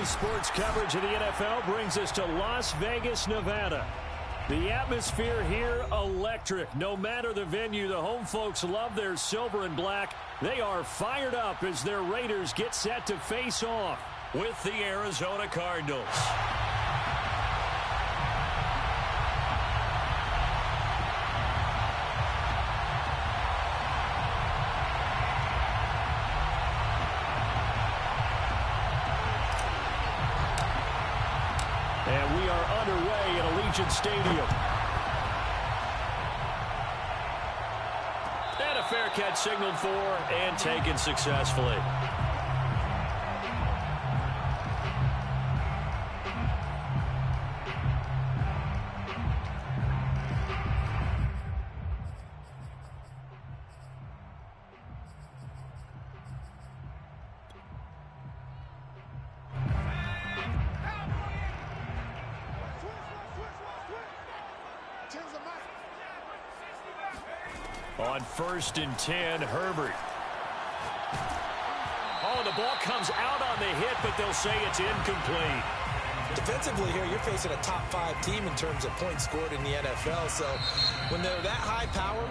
Daily sports coverage of the NFL brings us to Las Vegas, Nevada. The atmosphere here, electric. No matter the venue, the home folks love their silver and black. They are fired up as their Raiders get set to face off with the Arizona Cardinals. And we are underway at Allegiant Stadium. And a fair catch signaled for and taken successfully. On 1st and 10, Herbert. Oh, the ball comes out on the hit, but they'll say it's incomplete. Defensively here, you're facing a top-5 team in terms of points scored in the NFL. So when they're that high power,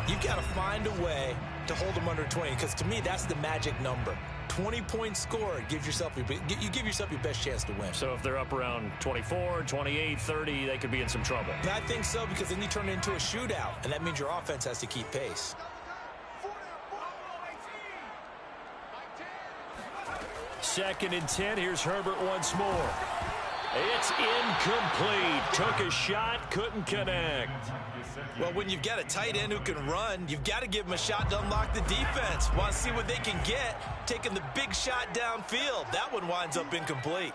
you've got to find a way to hold them under 20. Because to me, that's the magic number. 20 points scored, you give yourself your best chance to win. So if they're up around 24, 28, 30, they could be in some trouble. And I think so, because then you turn it into a shootout, and that means your offense has to keep pace. Second and 10, here's Herbert once more. It's incomplete. Took a shot, couldn't connect. Well, when you've got a tight end who can run, you've got to give him a shot to unlock the defense. Want to see what they can get, taking the big shot downfield. That one winds up incomplete.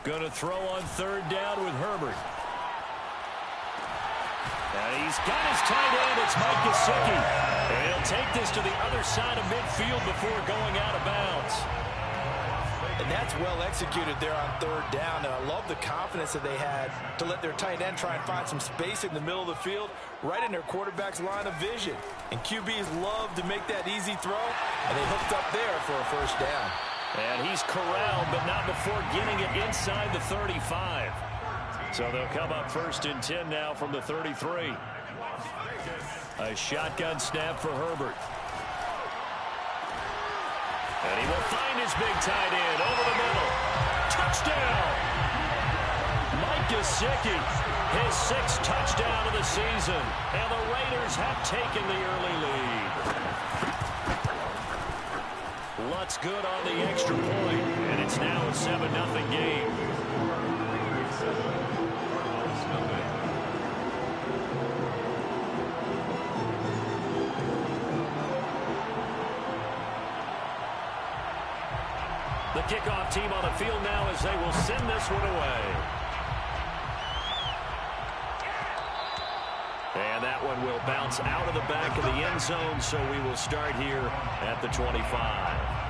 Gonna throw on 3rd down with Herbert. And he's got his tight end. It's Mike Gesicki. And he'll take this to the other side of midfield before going out of bounds. And that's well executed there on 3rd down. And I love the confidence that they had to let their tight end try and find some space in the middle of the field, right in their quarterback's line of vision. And QBs love to make that easy throw, and they hooked up there for a 1st down. And he's corralled, but not before getting it inside the 35. So they'll come up 1st and 10 now from the 33. A shotgun snap for Herbert. And he will find his big tight end over the middle. Touchdown! Mike Gesicki, his 6th touchdown of the season. And the Raiders have taken the early lead. Lutz good on the extra point, and it's now a 7-0 game. The kickoff team on the field now as they will send this one away. And that one will bounce out of the back of the end zone, so we will start here at the 25.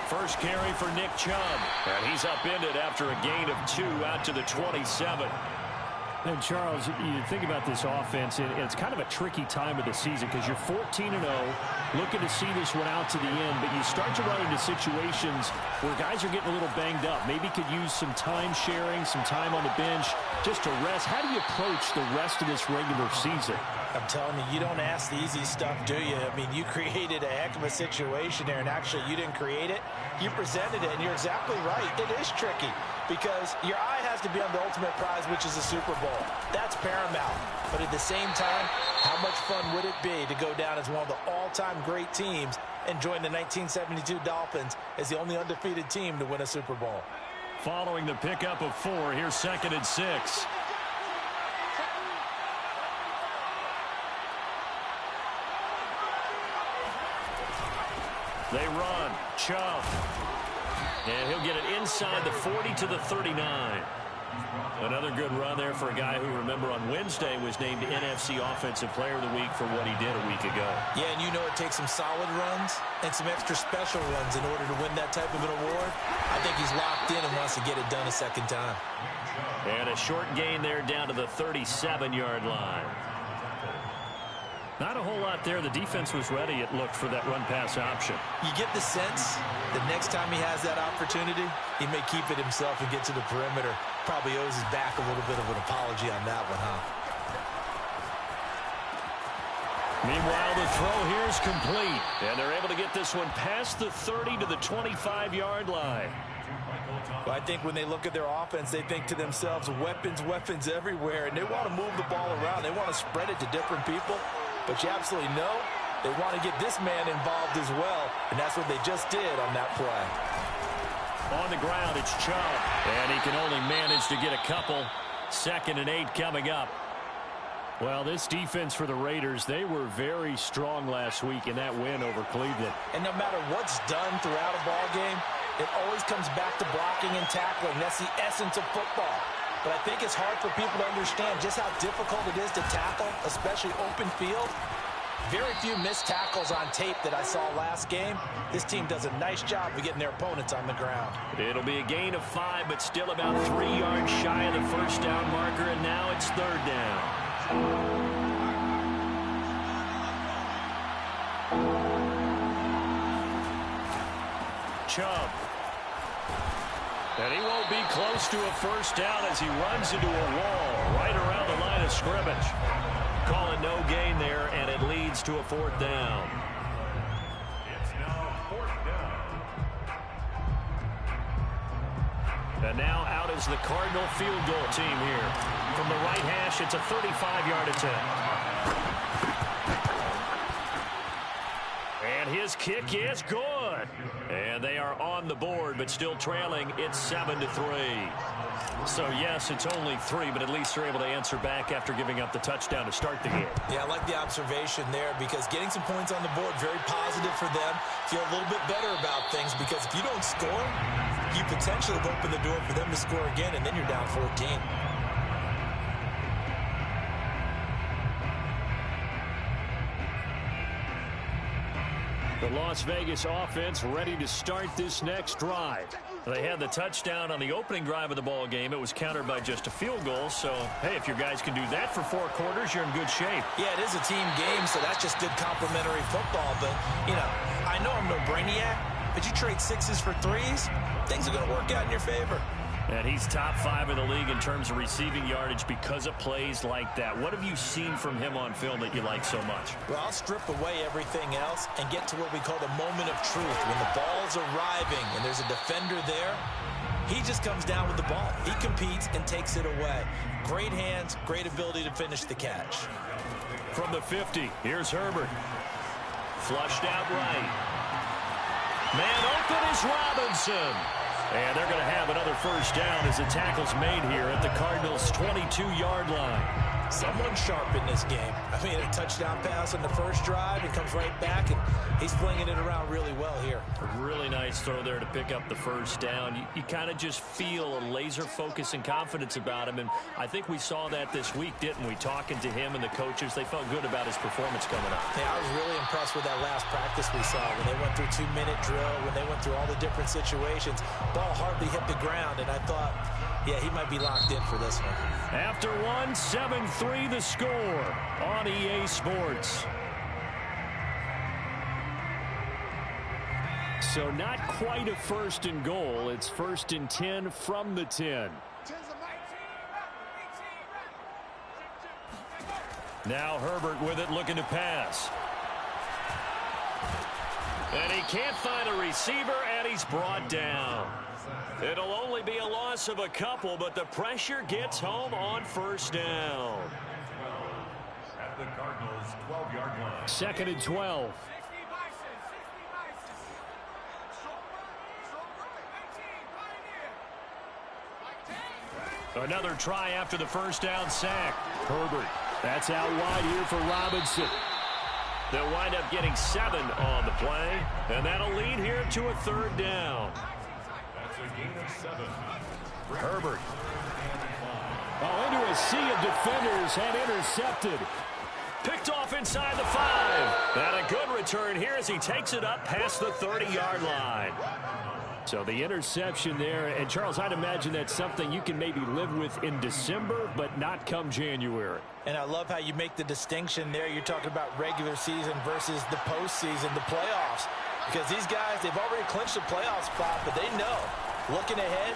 First carry for Nick Chubb. And he's upended after a gain of 2 out to the 27. And Charles, you think about this offense, and it's kind of a tricky time of the season because you're 14-0, looking to see this one out to the end, but you start to run into situations where guys are getting a little banged up. Maybe could use some time sharing, some time on the bench just to rest. How do you approach the rest of this regular season? I'm telling you, you don't ask the easy stuff, do you? I mean, you created a heck of a situation there, and actually you didn't create it. You presented it, and you're exactly right. It is tricky because your eye has to be on the ultimate prize, which is the Super Bowl. That's paramount. But at the same time, how much fun would it be to go down as one of the all-time great teams and join the 1972 Dolphins as the only undefeated team to win a Super Bowl? Following the pickup of 4, here's 2nd and 6. They run. Chubb. And he'll get it inside the 40 to the 39. Another good run there for a guy who, remember, on Wednesday was named NFC Offensive Player of the Week for what he did a week ago. Yeah, and you know it takes some solid runs and some extra special runs in order to win that type of an award. I think he's locked in and wants to get it done a second time. And a short gain there down to the 37-yard line. Not a whole lot there. The defense was ready, it looked, for that run-pass option. You get the sense that next time he has that opportunity, he may keep it himself and get to the perimeter. Probably owes his back a little bit of an apology on that one, huh? Meanwhile, the throw here is complete. And they're able to get this one past the 30 to the 25-yard line. Well, I think when they look at their offense, they think to themselves, weapons, weapons everywhere. And they want to move the ball around. They want to spread it to different people. But you absolutely know they want to get this man involved as well. And that's what they just did on that play. On the ground, it's Chubb. And he can only manage to get a couple. 2nd and 8 coming up. Well, this defense for the Raiders, they were very strong last week in that win over Cleveland. And no matter what's done throughout a ball game, it always comes back to blocking and tackling. That's the essence of football. But I think it's hard for people to understand just how difficult it is to tackle, especially open field. Very few missed tackles on tape that I saw last game. This team does a nice job of getting their opponents on the ground. It'll be a gain of 5, but still about 3 yards shy of the first down marker, and now it's 3rd down. Chubb. And he won't be close to a first down as he runs into a wall right around the line of scrimmage. Call it no gain there, and it leads to a 4th down. It's now 4th down. And now out is the Cardinal field goal team here. From the right hash, it's a 35-yard attempt. And his kick is good. And they are on the board, but still trailing. It's 7-3. So, yes, it's only 3, but at least they're able to answer back after giving up the touchdown to start the game. Yeah, I like the observation there because getting some points on the board, very positive for them. Feel a little bit better about things because if you don't score, you potentially have opened the door for them to score again, and then you're down 14. The Las Vegas offense ready to start this next drive. They had the touchdown on the opening drive of the ball game. It was countered by just a field goal. So, hey, if your guys can do that for 4 quarters, you're in good shape. Yeah, it is a team game, so that's just good complimentary football. But, you know, I know I'm no brainiac, but you trade 6s for 3s, things are going to work out in your favor. And he's top 5 in the league in terms of receiving yardage because of plays like that. What have you seen from him on film that you like so much? Well, I'll strip away everything else and get to what we call the moment of truth. When the ball's arriving and there's a defender there, he just comes down with the ball. He competes and takes it away. Great hands, great ability to finish the catch. From the 50, here's Herbert. Flushed out right. Man open is Robinson. And they're going to have another first down as the tackle's made here at the Cardinals' 22-yard line. Someone sharp in this game. I mean, a touchdown pass on the first drive. He comes right back, and he's flinging it around really well here. A really nice throw there to pick up the first down. You kind of just feel a laser focus and confidence about him, and I think we saw that this week, didn't we? Talking to him and the coaches, they felt good about his performance coming up. Yeah, I was really impressed with that last practice we saw when they went through 2-minute drill, when they went through all the different situations. Ball hardly hit the ground, and I thought, yeah, he might be locked in for this one. After 7-3 the score on EA Sports. So not quite a 1st and goal. It's 1st and 10 from the 10. Now Herbert with it, looking to pass. And he can't find a receiver, and he's brought down. It'll only be a loss of a couple, but the pressure gets home on first down. At the Cardinals' 12-yard line. 2nd and 12. Another try after the first down sack. Herbert, that's out wide here for Robinson. They'll wind up getting 7 on the play, and that'll lead here to a 3rd down. That's a gain of 7. Herbert. a sea of defenders and intercepted. Picked off inside the 5. And a good return here as he takes it up past the 30-yard line. So the interception there. And, Charles, I'd imagine that's something you can maybe live with in December, but not come January. And I love how you make the distinction there. You're talking about regular season versus the postseason, the playoffs. Because these guys, they've already clinched a playoff spot, but they know, looking ahead,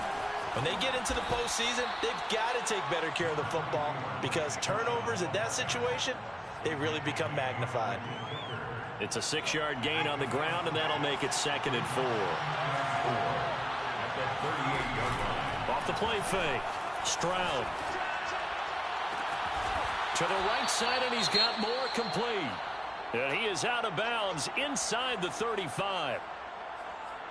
when they get into the postseason, they've got to take better care of the football because turnovers at that situation, they really become magnified. It's a 6-yard gain on the ground, and that'll make it 2nd and 4. Off the play fake. Stroud. To the right side, and he's got more complete. And he is out of bounds inside the 35.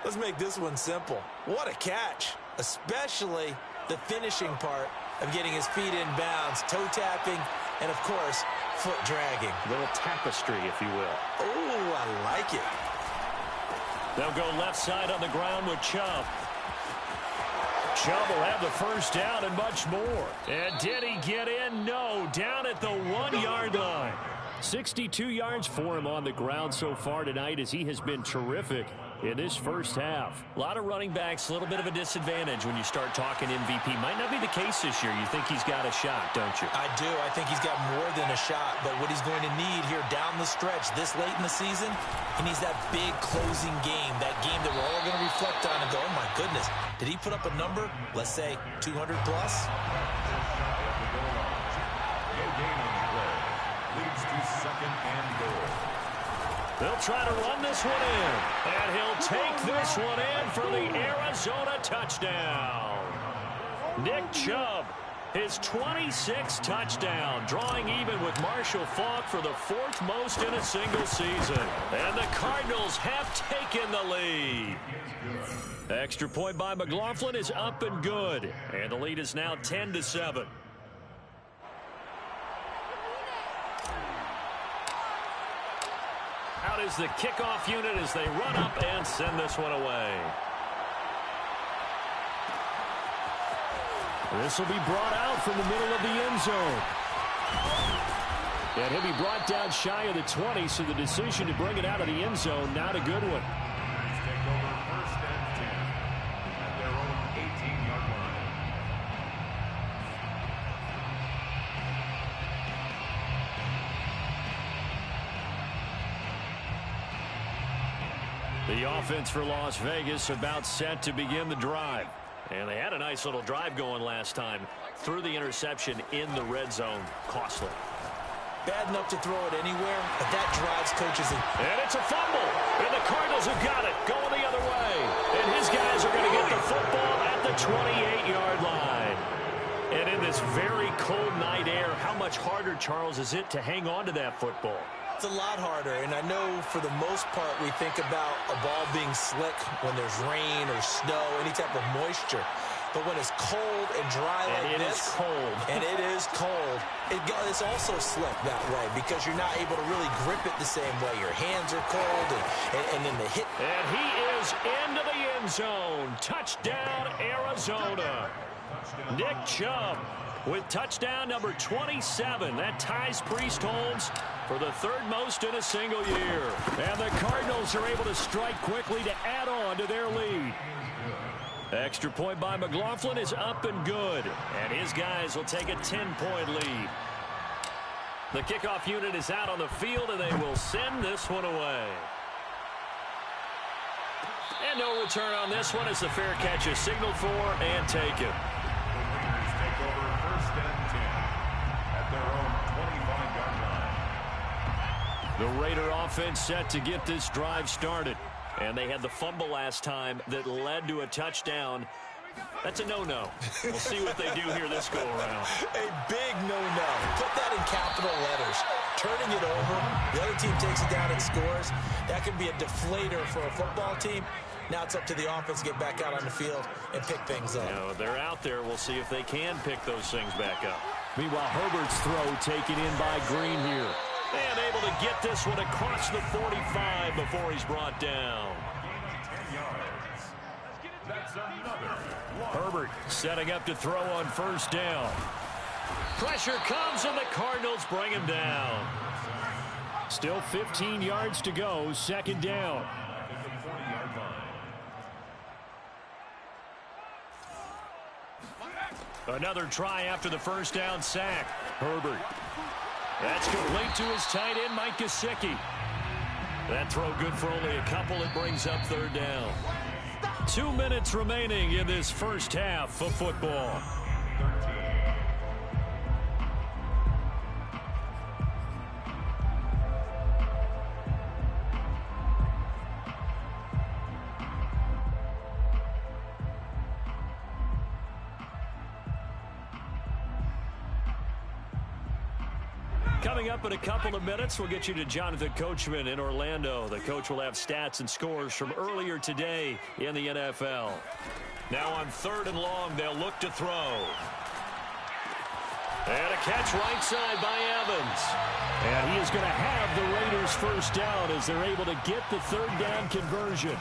Let's make this one simple. What a catch, especially the finishing part of getting his feet in bounds, toe tapping, and, of course, foot dragging. A little tapestry, if you will. Oh, I like it. They'll go left side on the ground with Chubb. Chubb will have the first down and much more. And did he get in? No, down at the 1-yard line. 62 yards for him on the ground so far tonight as he has been terrific in this first half. A lot of running backs, a little bit of a disadvantage when you start talking MVP. Might not be the case this year. You think he's got a shot, don't you? I do. I think he's got more than a shot. But what he's going to need here down the stretch this late in the season, he needs that big closing game, that game that we're all going to reflect on and go, oh, my goodness, did he put up a number, let's say, 200 plus? Leads to 2nd and goal. They'll try to run this one in. And he'll take this one in for the Arizona touchdown. Nick Chubb, his 26th touchdown, drawing even with Marshall Faulk for the 4th most in a single season. And the Cardinals have taken the lead. Extra point by McLaughlin is up and good. And the lead is now 10-7. Out is the kickoff unit as they run up and send this one away. This will be brought out from the middle of the end zone. And he'll be brought down shy of the 20, so the decision to bring it out of the end zone, not a good one. Take over 1st and 10 at their own 18-yard line. The offense for Las Vegas about set to begin the drive. And they had a nice little drive going last time. Threw the interception in the red zone. Costly. Bad enough to throw it anywhere, but that drives coaches in. And it's a fumble. And the Cardinals have got it. Going the other way. And his guys are going to get the football at the 28-yard line. And in this very cold night air, how much harder, Charles, is it to hang on to that football? It's a lot harder, and I know for the most part we think about a ball being slick when there's rain or snow, any type of moisture. But when it's cold and dry like this, it is cold. And it is cold, it's also slick that way because you're not able to really grip it the same way. Your hands are cold, and then the hit. And he is into the end zone. Touchdown, Arizona. Nick Chubb with touchdown number 27. That ties Priest Holmes for the 3rd most in a single year. And the Cardinals are able to strike quickly to add on to their lead. Extra point by McLaughlin is up and good. And his guys will take a 10-point lead. The kickoff unit is out on the field, and they will send this one away. And no return on this one as the fair catch is signaled for and taken. Take over 1st and 10 at their own 25-yard line. The Raider offense set to get this drive started. And they had the fumble last time that led to a touchdown. That's a no-no. We'll see what they do here this go-around. A big no-no. Put that in capital letters. Turning it over, the other team takes it down and scores. That can be a deflator for a football team. Now it's up to the offense to get back out on the field and pick things up. You know, they're out there. We'll see if they can pick those things back up. Meanwhile, Herbert's throw taken in by Green here. And able to get this one across the 45 before he's brought down. 10 yards. That's another. Herbert setting up to throw on 1st down. Pressure comes, and the Cardinals bring him down. Still 15 yards to go, second down. Another try after the first down sack. Herbert. That's complete to his tight end, Mike Gesicki. That throw good for only a couple. It brings up third down. 2 minutes remaining in this first half of football. Coming up in a couple of minutes, we'll get you to Jonathan Coachman in Orlando. The coach will have stats and scores from earlier today in the NFL. Now on 3rd and long, they'll look to throw. And a catch right side by Evans. And he is going to have the Raiders first down as they're able to get the third down conversion.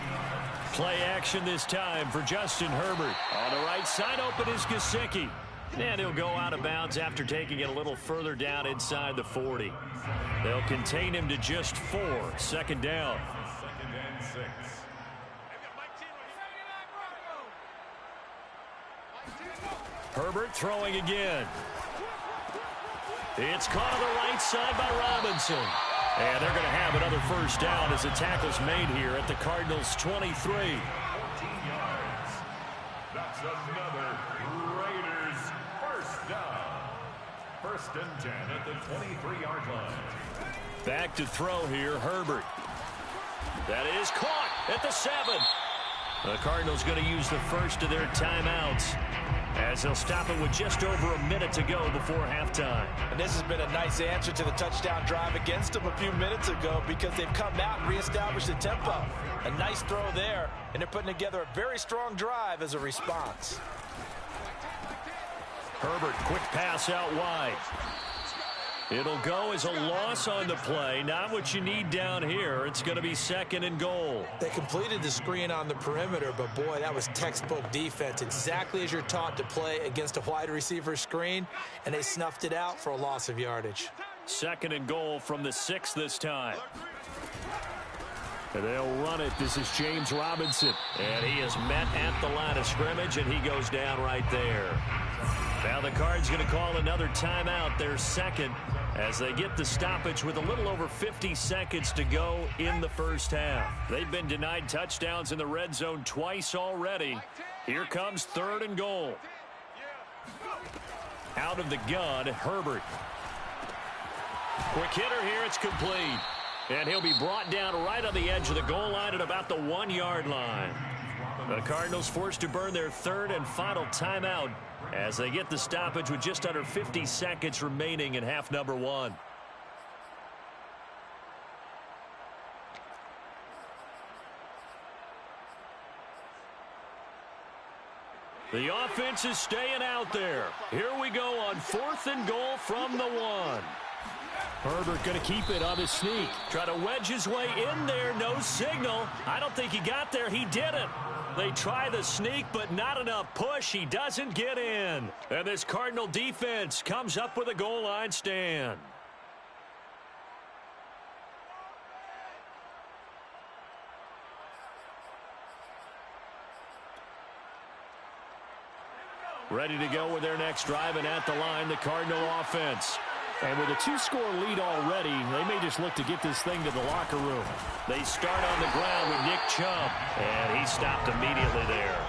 Play action this time for Justin Herbert. On the right side, open is Gesicki. And he'll go out of bounds after taking it a little further down inside the 40. They'll contain him to just 4. Second down. Second and 6. Herbert throwing again. It's caught on the right side by Robinson. And they're going to have another first down as the tackle's made here at the Cardinals' 23. 14 yards. That's another Raiders first down. 1st and 10 at the 23-yard line. Back to throw here, Herbert. That is caught at the 7. The Cardinals going to use the first of their timeouts as they'll stop it with just over a minute to go before halftime. And this has been a nice answer to the touchdown drive against them a few minutes ago because they've come out and reestablished the tempo. A nice throw there, and they're putting together a very strong drive as a response. Herbert, quick pass out wide. It'll go as a loss on the play. Not what you need down here. It's going to be 2nd and goal. They completed the screen on the perimeter, but boy, that was textbook defense. Exactly as you're taught to play against a wide receiver screen, and they snuffed it out for a loss of yardage. 2nd and goal from the 6 this time. And they'll run it. This is James Robinson. And he is met at the line of scrimmage, and he goes down right there. Now the Cards going to call another timeout, their second, as they get the stoppage with a little over 50 seconds to go in the first half. They've been denied touchdowns in the red zone twice already. Here comes 3rd and goal. Out of the gun, Herbert. Quick hitter here, it's complete. And he'll be brought down right on the edge of the goal line at about the 1-yard line. The Cardinals forced to burn their 3rd and final timeout as they get the stoppage with just under 50 seconds remaining in half number 1. The offense is staying out there. Here we go on 4th and goal from the 1. Herbert going to keep it on his sneak. Try to wedge his way in there. No signal. I don't think he got there. He didn't. They try the sneak, but not enough push. He doesn't get in. And this Cardinal defense comes up with a goal line stand. Ready to go with their next drive, and at the line, the Cardinal offense. And with a 2-score lead already, they may just look to get this thing to the locker room. They start on the ground with Nick Chubb, and he stopped immediately there.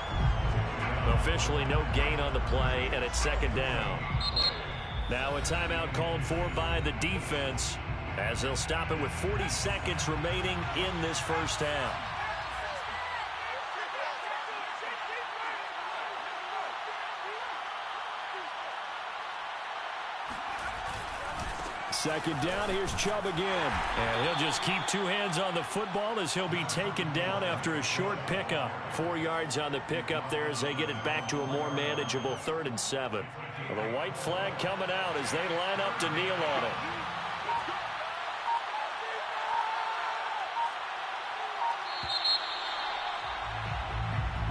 Officially no gain on the play, and it's 2nd down. Now a timeout called for by the defense as they'll stop it with 40 seconds remaining in this first half. Second down, here's Chubb again. And he'll just keep 2 hands on the football as he'll be taken down after a short pickup. 4 yards on the pickup there as they get it back to a more manageable 3rd and 7. Well, the white flag coming out as they line up to kneel on it.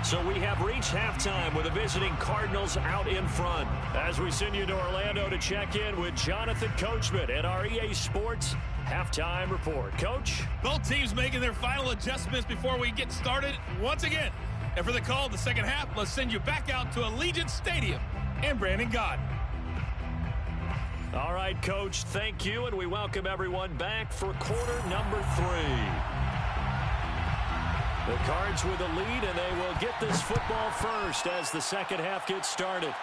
So we have reached halftime with the visiting Cardinals out in front. As we send you to Orlando to check in with Jonathan Coachman at our EA Sports Halftime Report. Coach? Both teams making their final adjustments before we get started once again. And for the call of the second half, let's send you back out to Allegiant Stadium and Brandon Gaudin. All right, Coach, thank you, and we welcome everyone back for quarter number 3. The Cards with a lead, and they will get this football first as the second half gets started.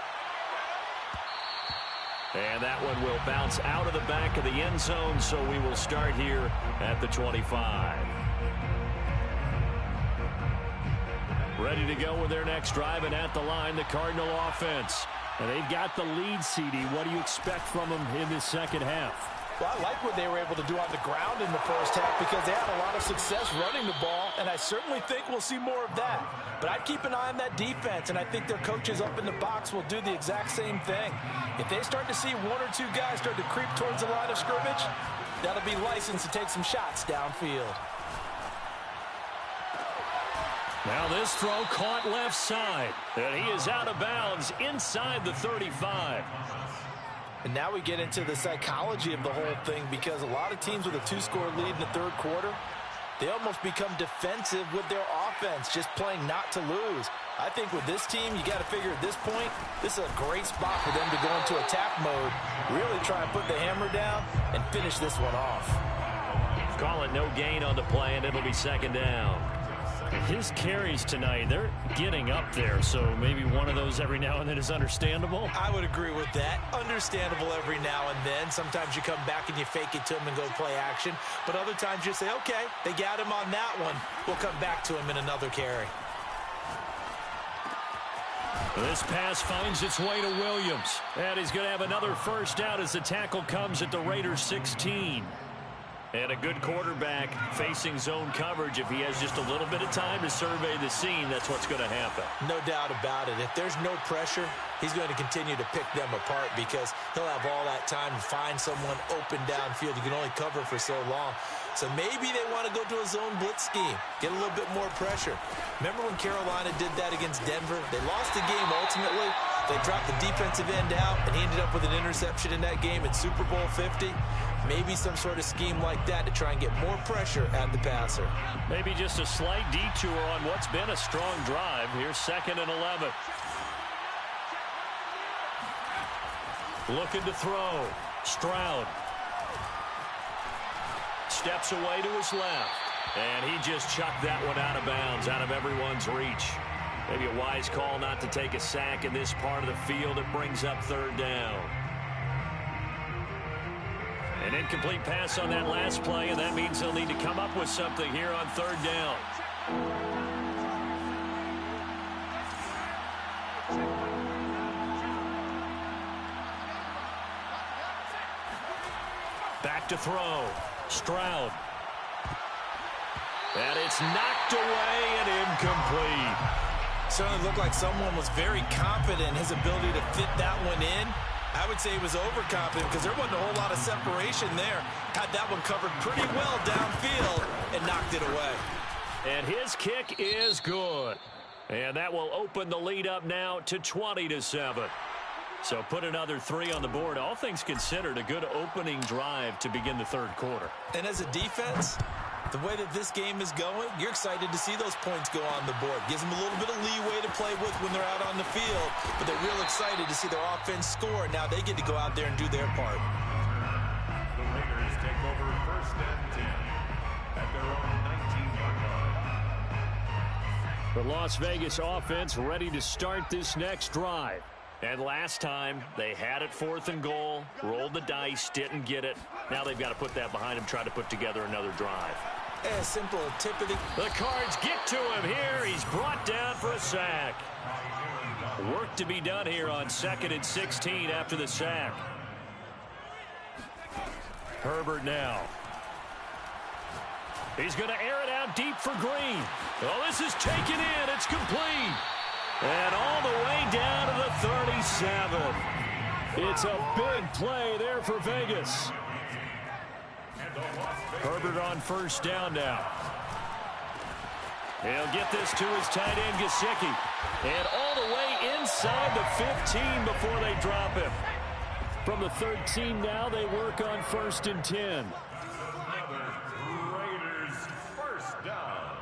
And that one will bounce out of the back of the end zone, so we will start here at the 25. Ready to go with their next drive, and at the line, the Cardinal offense. And they've got the lead, CD. What do you expect from them in this second half? Well, I like what they were able to do on the ground in the first half because they had a lot of success running the ball, and I certainly think we'll see more of that. But I'd keep an eye on that defense, and I think their coaches up in the box will do the exact same thing. If they start to see one or two guys start to creep towards the line of scrimmage, that'll be licensed to take some shots downfield. Now this throw caught left side, and he is out of bounds inside the 35. And now we get into the psychology of the whole thing because a lot of teams with a 2-score lead in the third quarter, they almost become defensive with their offense, just playing not to lose. I think with this team, you got to figure at this point, this is a great spot for them to go into attack mode, really try and put the hammer down and finish this one off. Call it no gain on the play, and it'll be second down. His carries tonight, they're getting up there, so maybe one of those every now and then is understandable. I would agree with that. Understandable every now and then. Sometimes you come back and you fake it to him and go play action. But other times you say, okay, they got him on that one. We'll come back to him in another carry. This pass finds its way to Williams. And he's going to have another first down as the tackle comes at the Raiders' 16. And a good quarterback facing zone coverage. If he has just a little bit of time to survey the scene, that's what's going to happen. No doubt about it. If there's no pressure, he's going to continue to pick them apart because he'll have all that time to find someone open downfield. You can only cover for so long. So maybe they want to go to a zone blitz scheme, get a little bit more pressure. Remember when Carolina did that against Denver? They lost the game ultimately. They dropped the defensive end out, and he ended up with an interception in that game in Super Bowl 50. Maybe some sort of scheme like that to try and get more pressure at the passer. Maybe just a slight detour on what's been a strong drive. Here's 2nd and 11. Looking to throw. Stroud. Steps away to his left. And he just chucked that one out of bounds, out of everyone's reach. Maybe a wise call not to take a sack in this part of the field. It brings up 3rd down. An incomplete pass on that last play, and that means they'll need to come up with something here on 3rd down. Back to throw. Stroud. And it's knocked away and incomplete. Certainly looked like someone was very confident in his ability to fit that one in. I would say he was overconfident because there wasn't a whole lot of separation there. Had that one covered pretty well downfield and knocked it away. And his kick is good. And that will open the lead up now to 20-7. So put another 3 on the board. All things considered, a good opening drive to begin the third quarter. And as a defense, the way that this game is going, you're excited to see those points go on the board. Gives them a little bit of leeway to play with when they're out on the field, but they're real excited to see their offense score. Now they get to go out there and do their part. The Raiders take over 1st and 10 at their own 19-yard line. The Las Vegas offense ready to start this next drive. And last time, they had it 4th and goal, rolled the dice, didn't get it. Now they've got to put that behind them, try to put together another drive. A simple tip of the Cards get to him here. He's brought down for a sack. Work to be done here on 2nd and 16 after the sack. Herbert now. He's going to air it out deep for Green. Well, this is taken in. It's complete. And all the way down to the 37. It's a big play there for Vegas. Herbert on 1st down now. He'll get this to his tight end, Gesicki. And all the way inside the 15 before they drop him. From the 13 now, they work on 1st and 10. Raiders first down.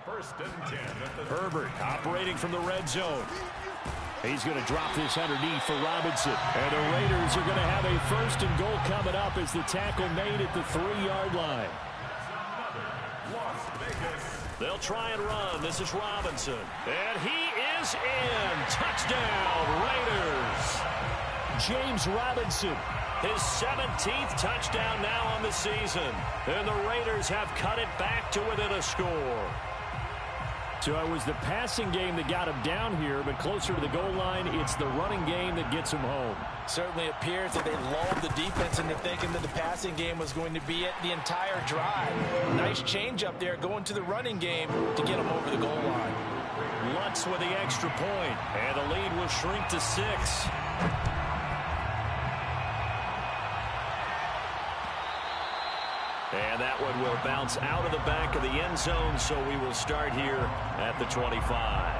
1st and 10. Herbert operating from the red zone. He's going to drop this underneath for Robinson. And the Raiders are going to have a 1st and goal coming up as the tackle made at the 3-yard line. Las Vegas. They'll try and run. This is Robinson. And he is in. Touchdown, Raiders. James Robinson. His 17th touchdown now on the season. And the Raiders have cut it back to within a score. So it was the passing game that got him down here, but closer to the goal line, it's the running game that gets him home. Certainly appears that they lulled the defense into thinking that the passing game was going to be it the entire drive. Nice change up there going to the running game to get him over the goal line. Lutz with the extra point, and the lead will shrink to 6. And that one will bounce out of the back of the end zone, so we will start here at the 25.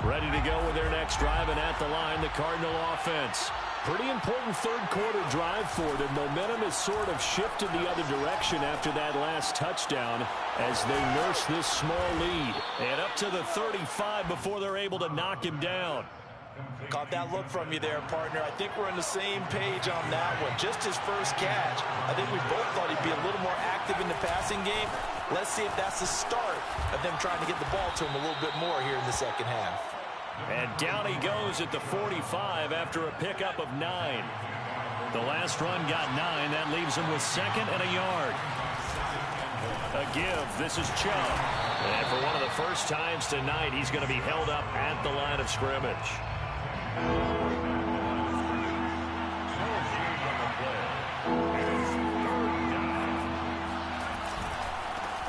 Ready to go with their next drive, and at the line, the Cardinal offense. Pretty important third-quarter drive for them. Momentum has sort of shifted the other direction after that last touchdown as they nurse this small lead. And up to the 35 before they're able to knock him down. Caught that look from you there, partner. I think we're on the same page on that one. Just his first catch. I think we both thought he'd be a little more active in the passing game. Let's see if that's the start of them trying to get the ball to him a little bit more here in the second half. And down he goes at the 45 after a pickup of 9. The last run got 9. That leaves him with 2nd and a yard. A give. This is Chubb. And for one of the first times tonight, he's going to be held up at the line of scrimmage.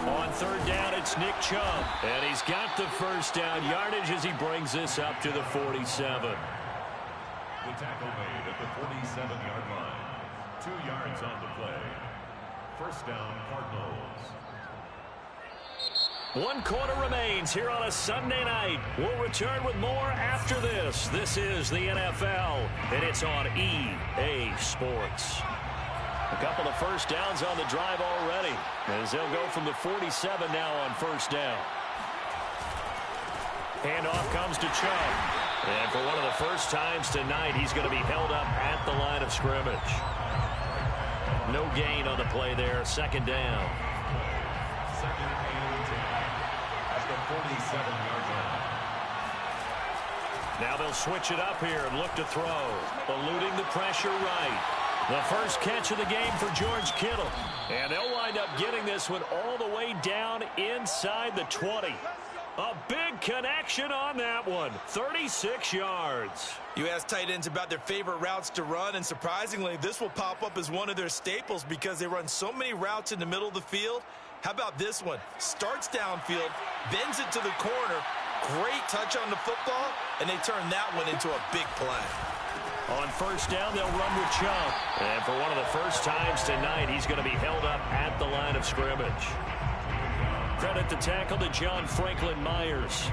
On 3rd down, it's Nick Chubb. And he's got the first down yardage as he brings this up to the 47. The tackle made at the 47-yard line. 2 yards on the play. First down, Cardinals. 1 quarter remains here on a Sunday night. We'll return with more after this. This is the NFL, and it's on EA Sports. A couple of first downs on the drive already, as they'll go from the 47 now on 1st down. Handoff comes to Chubb. And for one of the first times tonight, he's going to be held up at the line of scrimmage. No gain on the play there. 2nd down. 2nd and 10 at the 47-yard line. Now they'll switch it up here and look to throw. Eluding the pressure right. The first catch of the game for George Kittle. And they'll wind up getting this one all the way down inside the 20. A big connection on that one. 36 yards. You ask tight ends about their favorite routes to run, and surprisingly, this will pop up as one of their staples because they run so many routes in the middle of the field. How about this one? Starts downfield, bends it to the corner, great touch on the football, and they turn that one into a big play. On 1st down, they'll run with Chubb. And for one of the first times tonight, he's going to be held up at the line of scrimmage. Credit the tackle to John Franklin Myers.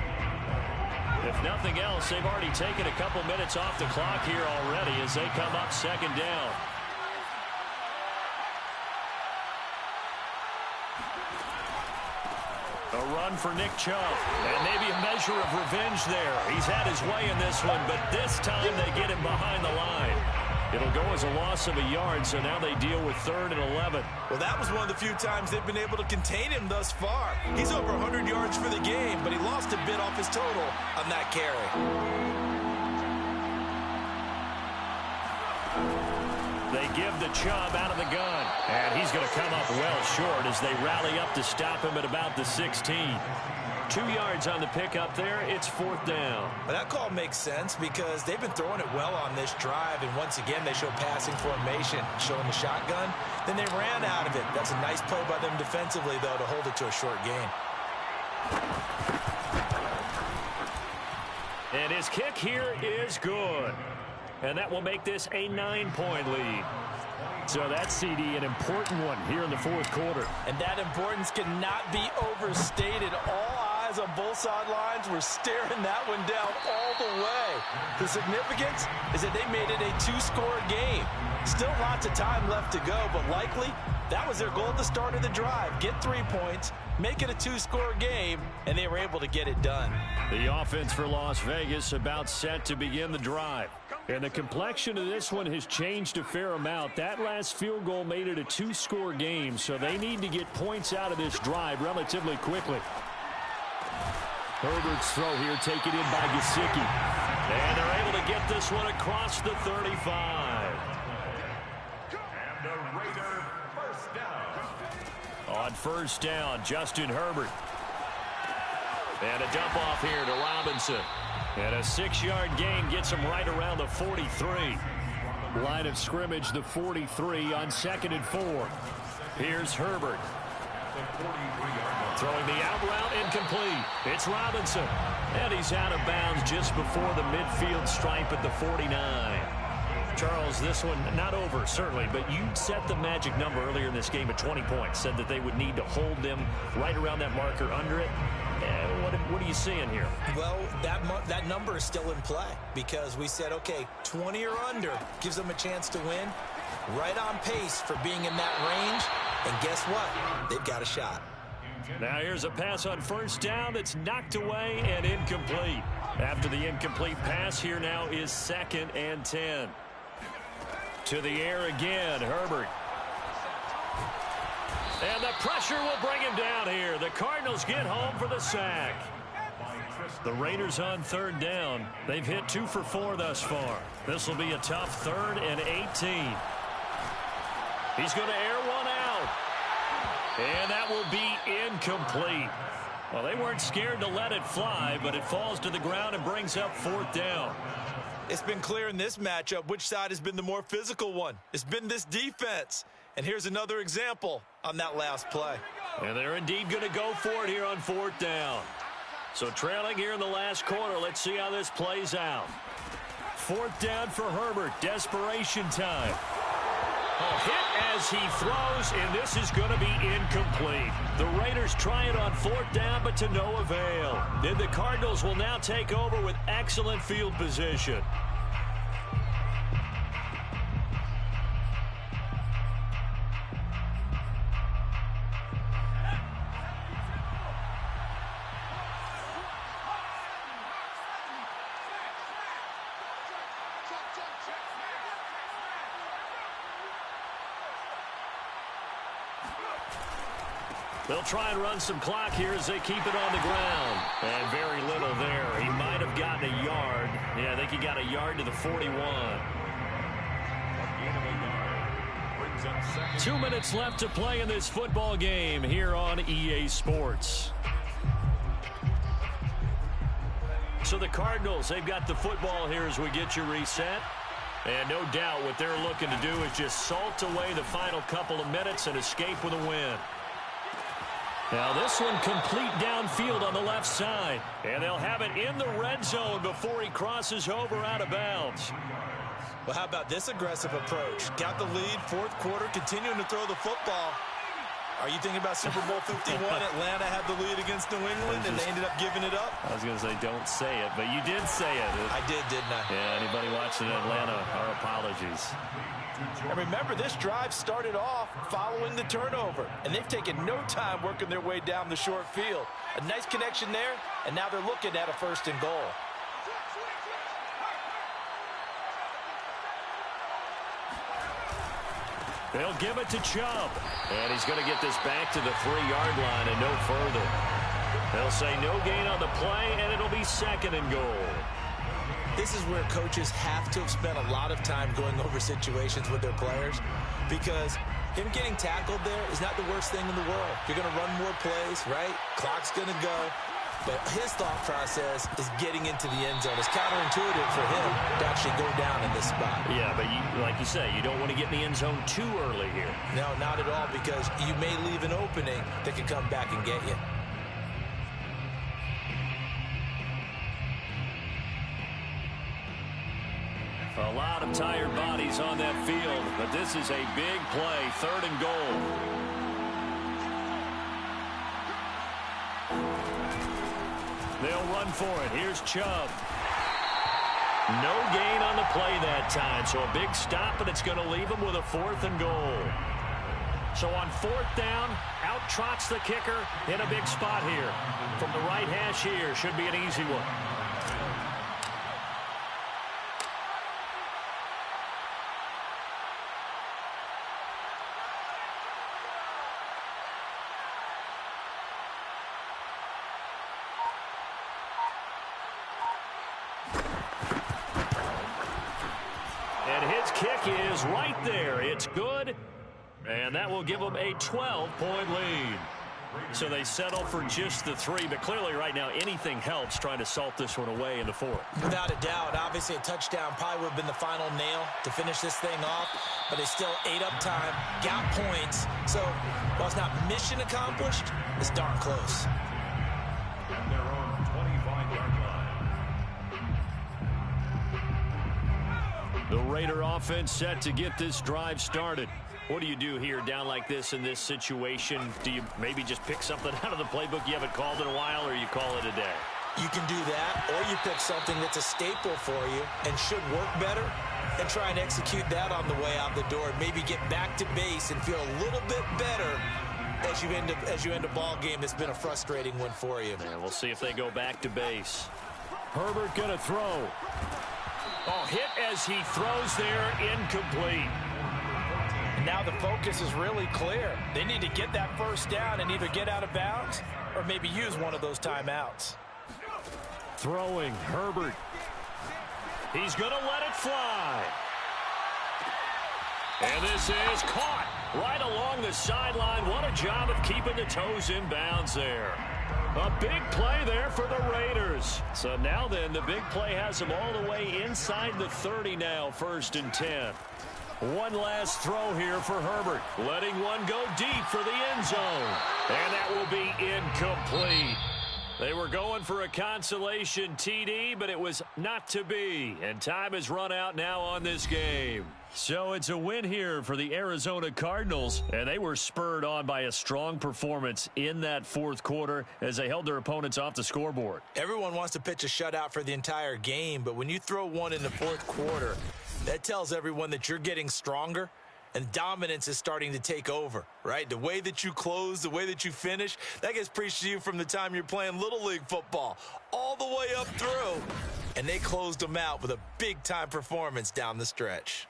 If nothing else, they've already taken a couple minutes off the clock here already as they come up 2nd down. A run for Nick Chubb. And maybe a measure of revenge there. He's had his way in this one, but this time they get him behind the line. It'll go as a loss of a yard, so now they deal with 3rd and 11. Well, that was one of the few times they've been able to contain him thus far. He's over 100 yards for the game, but he lost a bit off his total on that carry. They give the Chubb out of the gun. And he's going to come up well short as they rally up to stop him at about the 16. 2 yards on the pickup there. It's 4th down. But that call makes sense because they've been throwing it well on this drive. And once again, they show passing formation, showing the shotgun. Then they ran out of it. That's a nice play by them defensively, though, to hold it to a short gain. And his kick here is good. And that will make this a 9-point lead. So that's, CD, an important one here in the fourth quarter. And that importance cannot be overstated. All eyes on both sidelines were staring that one down all the way. The significance is that they made it a 2-score game. Still lots of time left to go, but likely that was their goal at the start of the drive. Get 3 points, make it a 2-score game, and they were able to get it done. The offense for Las Vegas about set to begin the drive. And the complexion of this one has changed a fair amount. That last field goal made it a 2-score game, so they need to get points out of this drive relatively quickly. Herbert's throw here taken in by Gesicki. And they're able to get this one across the 35. And the Raider first down. On first down, Justin Herbert. And a dump off here to Robinson. And a 6-yard gain gets him right around the 43. Line of scrimmage, the 43 on 2nd and 4. Here's Herbert. Throwing the out route incomplete. It's Robinson. And he's out of bounds just before the midfield stripe at the 49. Charles, this one not over, certainly, but you set the magic number earlier in this game at 20 points. Said that they would need to hold them right around that marker under it. What are you seeing here? Well, that number is still in play because we said, okay, 20 or under gives them a chance to win. Right on pace for being in that range. And guess what? They've got a shot. Now here's a pass on first down that's knocked away and incomplete. After the incomplete pass, here now is 2nd and 10. To the air again, Herbert. And the pressure will bring him down here. The Cardinals get home for the sack. The Raiders on 3rd down. They've hit 2 for 4 thus far. This will be a tough 3rd and 18. He's going to air one out. And that will be incomplete. Well, they weren't scared to let it fly, but it falls to the ground and brings up 4th down. It's been clear in this matchup which side has been the more physical one. It's been this defense. And here's another example on that last play. And they're indeed going to go for it here on 4th down. So trailing here in the last quarter. Let's see how this plays out. 4th down for Herbert. Desperation time. A hit as he throws, and this is going to be incomplete. The Raiders try it on 4th down, but to no avail. Then the Cardinals will now take over with excellent field position. They'll try and run some clock here as they keep it on the ground. And very little there. He might have gotten a yard. Yeah, I think he got a yard to the 41. 2 minutes left to play in this football game here on EA Sports. So the Cardinals, they've got the football here as we get you reset. And no doubt what they're looking to do is just salt away the final couple of minutes and escape with a win. Now this one complete downfield on the left side. And they'll have it in the red zone before he crosses over out of bounds. Well, how about this aggressive approach? Got the lead, 4th quarter, continuing to throw the football. Are you thinking about Super Bowl 51? Atlanta had the lead against New England, and they ended up giving it up? I was going to say don't say it, but you did say it. I did, didn't I? Yeah, anybody watching Atlanta, our apologies. And remember, this drive started off following the turnover, and they've taken no time working their way down the short field. A nice connection there, and now they're looking at a 1st and goal. They'll give it to Chubb. And he's going to get this back to the 3-yard line and no further. They'll say no gain on the play, and it'll be 2nd and goal. This is where coaches have to have spent a lot of time going over situations with their players, because him getting tackled there is not the worst thing in the world. You're going to run more plays, right? Clock's going to go. But his thought process is getting into the end zone. It's counterintuitive for him to actually go down in this spot. Yeah, but like you say, you don't want to get in the end zone too early here. No, not at all, because you may leave an opening that can come back and get you. A lot of tired bodies on that field, but this is a big play, 3rd and goal. They'll run for it. Here's Chubb. No gain on the play that time, so a big stop, and it's going to leave them with a 4th and goal. So on 4th down, out trots the kicker in a big spot here. From the right hash here, should be an easy one. And his kick is right there. It's good. And that will give them a 12-point lead. So they settle for just the 3, but clearly right now anything helps trying to salt this one away in the 4th. Without a doubt, obviously a touchdown probably would have been the final nail to finish this thing off, but it's still 8 up time, got points. So while it's not mission accomplished, it's darn close. At their own 25-yard line. The Raider offense set to get this drive started. What do you do here down like this in this situation? Do you maybe just pick something out of the playbook you haven't called in a while, or you call it a day? You can do that, or you pick something that's a staple for you and should work better and try and execute that on the way out the door. Maybe get back to base and feel a little bit better as you end a ball game that's been a frustrating one for you. And we'll see if they go back to base. Herbert gonna throw. Oh, hit as he throws there, incomplete. Now the focus is really clear. They need to get that 1st down and either get out of bounds or maybe use one of those timeouts. Throwing, Herbert. He's going to let it fly. And this is caught right along the sideline. What a job of keeping the toes in bounds there. A big play there for the Raiders. So now then, the big play has them all the way inside the 30 now, 1st and 10. One last throw here for Herbert. Letting one go deep for the end zone. And that will be incomplete. They were going for a consolation TD, but it was not to be. And time has run out now on this game. So it's a win here for the Arizona Cardinals. And they were spurred on by a strong performance in that 4th quarter as they held their opponents off the scoreboard. Everyone wants to pitch a shutout for the entire game, but when you throw one in the 4th quarter, that tells everyone that you're getting stronger and dominance is starting to take over, right? The way that you close, the way that you finish, that gets preached to you from the time you're playing Little League football all the way up through. And they closed them out with a big-time performance down the stretch.